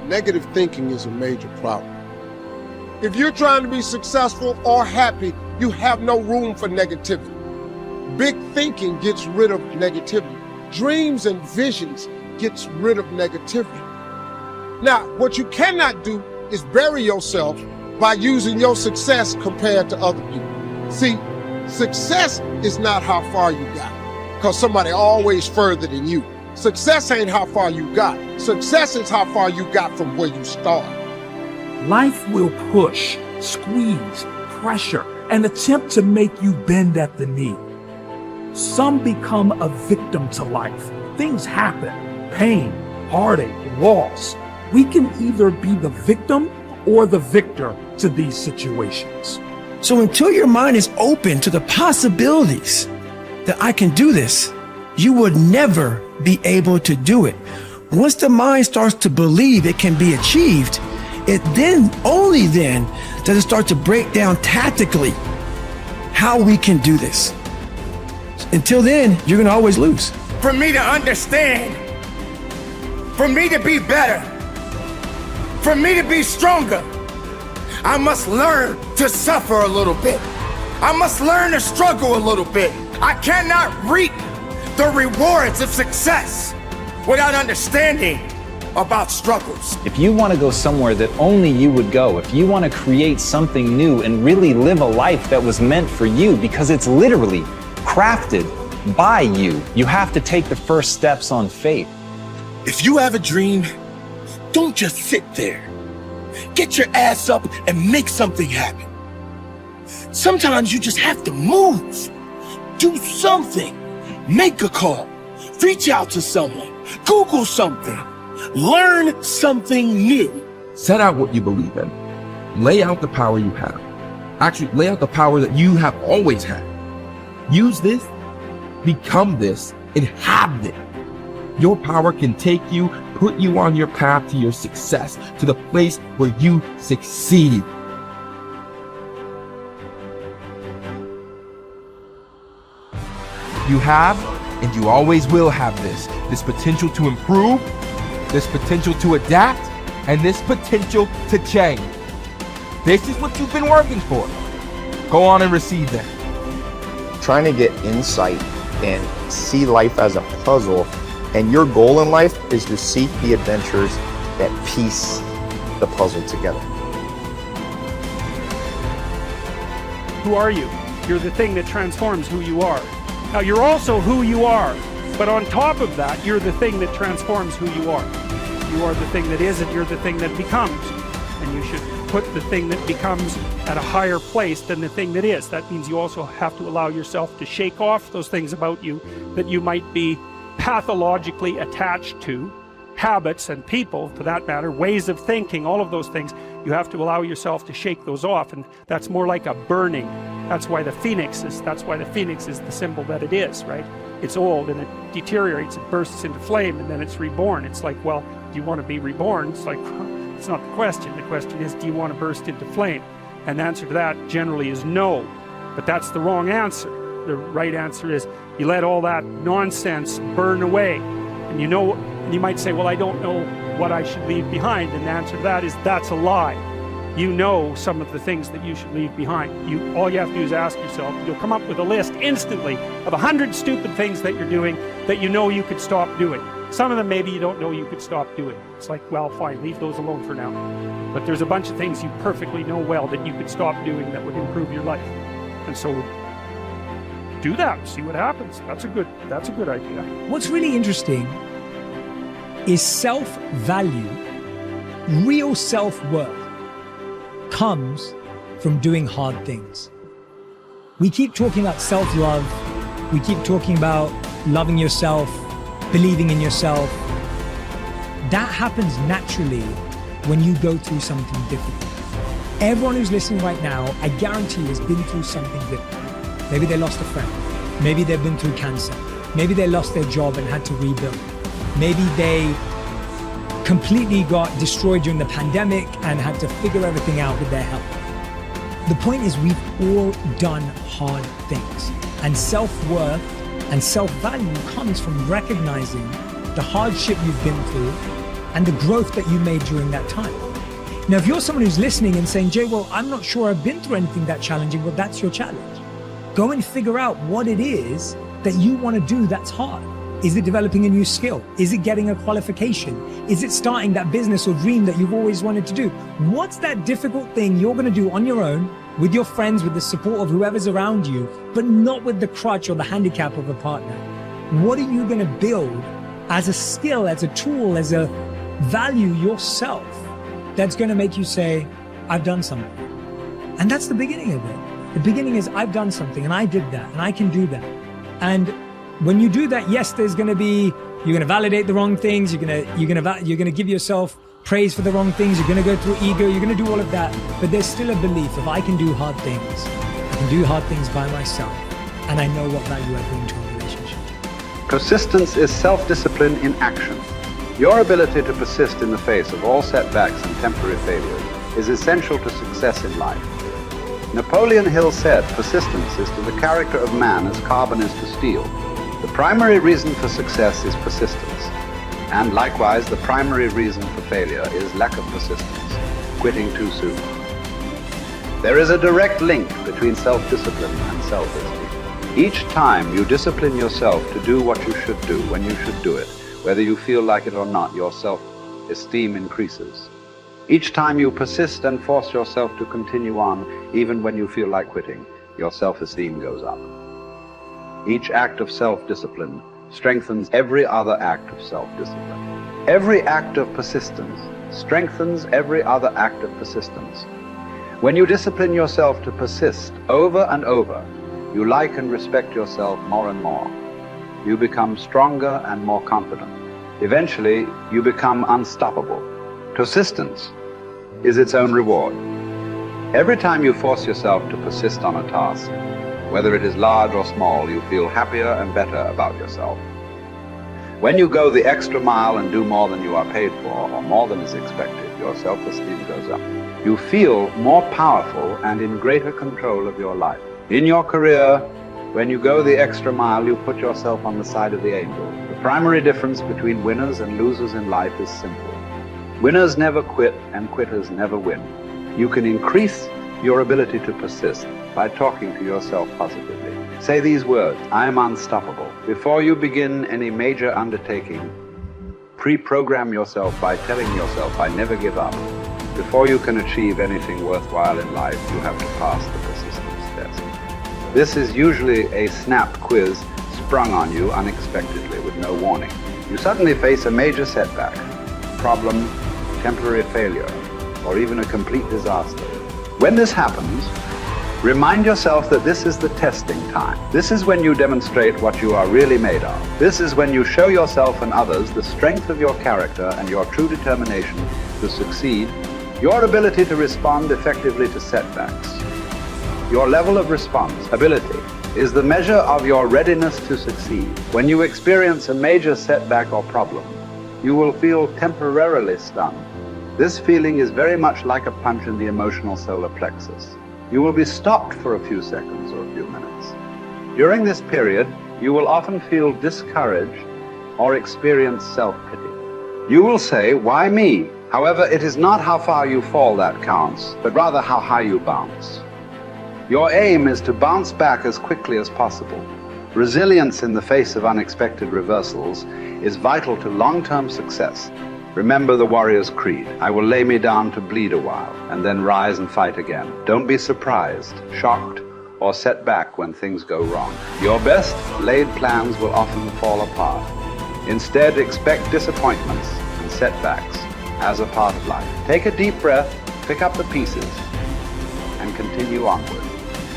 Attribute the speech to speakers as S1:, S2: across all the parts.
S1: negative thinking is a major problem. If you're trying to be successful or happy, you have no room for negativity. Big thinking gets rid of negativity. Dreams and visions gets rid of negativity. Now, what you cannot do is bury yourself by using your success compared to other people. See, success is not how far you got, because somebody always further than you. Success ain't how far you got. Success is how far you got from where you started.
S2: Life will push, squeeze, pressure, and attempt to make you bend at the knee. Some become a victim to life. Things happen, pain, heartache, loss. We can either be the victim or the victor to these situations.
S3: So until your mind is open to the possibilities that I can do this, you would never be able to do it. Once the mind starts to believe it can be achieved, it then, only then, does it start to break down tactically how we can do this. Until then, you're gonna always lose.
S4: For me to understand, for me to be better, for me to be stronger, I must learn to suffer a little bit. I must learn to struggle a little bit. I cannot reap the rewards of success without understanding about struggles.
S5: If you want to go somewhere that only you would go, if you want to create something new and really live a life that was meant for you, because it's literally crafted by you, you have to take the first steps on faith.
S6: If you have a dream, don't just sit there. Get your ass up and make something happen. Sometimes you just have to move. Do something. Make a call. Reach out to someone. Google something. Learn something new.
S7: Set out what you believe in. Lay out the power you have. Actually, lay out the power that you have always had. Use this, become this, and have it. Your power can take you, put you on your path to your success, to the place where you succeed. You have, and you always will have this potential to improve, this potential to adapt, and this potential to change. This is what you've been working for. Go on and receive that.
S8: Trying to get insight and see life as a puzzle, and your goal in life is to seek the adventures that piece the puzzle together.
S9: Who are you? You're the thing that transforms who you are. Now, you're also who you are, but on top of that, you're the thing that transforms who you are. You are the thing that is, and you're the thing that becomes. And you should put the thing that becomes at a higher place than the thing that is. That means you also have to allow yourself to shake off those things about you that you might be pathologically attached to, habits and people, for that matter, ways of thinking, all of those things. You have to allow yourself to shake those off, and that's more like a burning. That's why the phoenix is the symbol that it is, right? It's old and it deteriorates, it bursts into flame, and then it's reborn. It's like, well, do you want to be reborn? It's like, it's not the question. The question is, do you want to burst into flame? And the answer to that generally is no. But that's the wrong answer. The right answer is you let all that nonsense burn away. And you might say, well, I don't know what I should leave behind. And the answer to that is, that's a lie. You know some of the things that you should leave behind. All you have to do is ask yourself. You'll come up with a list instantly of 100 stupid things that you're doing that you know you could stop doing. Some of them maybe you don't know you could stop doing. It's like, well, fine, leave those alone for now. But there's a bunch of things you perfectly know well that you could stop doing that would improve your life. And so do that, see what happens. That's a good idea.
S10: What's really interesting is self-value, real self-worth comes from doing hard things. We keep talking about self-love. We keep talking about loving yourself, believing in yourself. That happens naturally when you go through something difficult. Everyone who's listening right now, I guarantee has been through something difficult. Maybe they lost a friend. Maybe they've been through cancer. Maybe they lost their job and had to rebuild. Maybe they completely got destroyed during the pandemic and had to figure everything out with their health. The point is, we've all done hard things, and self-worth and self-value comes from recognizing the hardship you've been through and the growth that you made during that time. Now, if you're someone who's listening and saying, Jay, well, I'm not sure I've been through anything that challenging, well, that's your challenge. Go and figure out what it is that you want to do that's hard. Is it developing a new skill? Is it getting a qualification? Is it starting that business or dream that you've always wanted to do? What's that difficult thing you're going to do on your own, with your friends, with the support of whoever's around you, but not with the crutch or the handicap of a partner? What are you going to build as a skill, as a tool, as a value yourself that's going to make you say, I've done something? And that's the beginning of it. The beginning is, I've done something and I did that and I can do that. And when you do that, yes, there's going to be, you're going to validate the wrong things. You're going to give yourself praise for the wrong things. You're going to go through ego. You're going to do all of that. But there's still a belief, if I can do hard things, I can do hard things by myself. And I know what value I bring to a relationship.
S11: Persistence is self-discipline in action. Your ability to persist in the face of all setbacks and temporary failures is essential to success in life. Napoleon Hill said, persistence is to the character of man as carbon is to steel. The primary reason for success is persistence. And likewise, the primary reason for failure is lack of persistence, quitting too soon. There is a direct link between self-discipline and self-esteem. Each time you discipline yourself to do what you should do when you should do it, whether you feel like it or not, your self-esteem increases. Each time you persist and force yourself to continue on, even when you feel like quitting, your self-esteem goes up. Each act of self-discipline strengthens every other act of self-discipline. Every act of persistence strengthens every other act of persistence. When you discipline yourself to persist over and over, you like and respect yourself more and more. You become stronger and more confident. Eventually, you become unstoppable. Persistence is its own reward. Every time you force yourself to persist on a task, whether it is large or small, you feel happier and better about yourself. When you go the extra mile and do more than you are paid for, or more than is expected, your self-esteem goes up. You feel more powerful and in greater control of your life. In your career, when you go the extra mile, you put yourself on the side of the angel. The primary difference between winners and losers in life is simple. Winners never quit and quitters never win. You can increase your ability to persist by talking to yourself positively. Say these words, I am unstoppable. Before you begin any major undertaking, pre-program yourself by telling yourself, I never give up. Before you can achieve anything worthwhile in life, you have to pass the persistence test. This is usually a snap quiz sprung on you unexpectedly with no warning. You suddenly face a major setback, problem, temporary failure, or even a complete disaster. When this happens, remind yourself that this is the testing time. This is when you demonstrate what you are really made of. This is when you show yourself and others the strength of your character and your true determination to succeed, your ability to respond effectively to setbacks. Your level of responsibility is the measure of your readiness to succeed. When you experience a major setback or problem, you will feel temporarily stunned. This feeling is very much like a punch in the emotional solar plexus. You will be stopped for a few seconds or a few minutes. During this period, you will often feel discouraged or experience self-pity. You will say, why me? However, it is not how far you fall that counts, but rather how high you bounce. Your aim is to bounce back as quickly as possible. Resilience in the face of unexpected reversals is vital to long-term success. Remember the warrior's creed. I will lay me down to bleed a while and then rise and fight again. Don't be surprised, shocked, or set back when things go wrong. Your best laid plans will often fall apart. Instead, expect disappointments and setbacks as a part of life. Take a deep breath, pick up the pieces, and continue onward.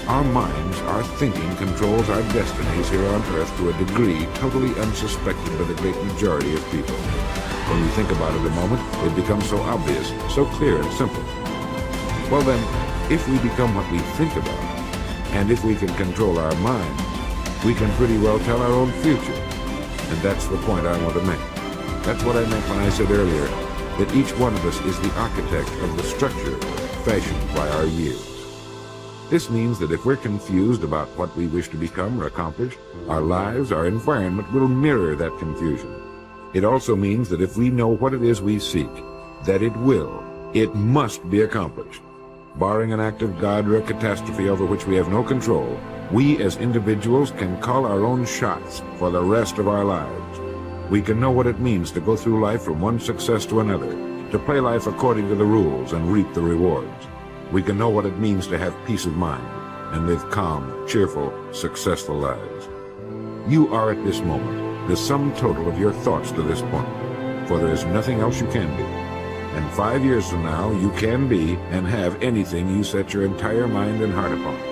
S12: Our minds, our thinking controls our destinies here on Earth to a degree totally unsuspected by the great majority of people. When we think about it a moment, it becomes so obvious, so clear and simple. Well then, if we become what we think about, and if we can control our minds, we can pretty well tell our own future. And that's the point I want to make. That's what I meant when I said earlier that each one of us is the architect of the structure fashioned by our years. This means that if we're confused about what we wish to become or accomplish, our lives, our environment will mirror that confusion. It also means that if we know what it is we seek, that it must be accomplished. Barring an act of God or a catastrophe over which we have no control, we as individuals can call our own shots for the rest of our lives. We can know what it means to go through life from one success to another, to play life according to the rules and reap the rewards. We can know what it means to have peace of mind and live calm, cheerful, successful lives. You are at this moment the sum total of your thoughts to this point, for there is nothing else you can be. And 5 years from now, you can be and have anything you set your entire mind and heart upon.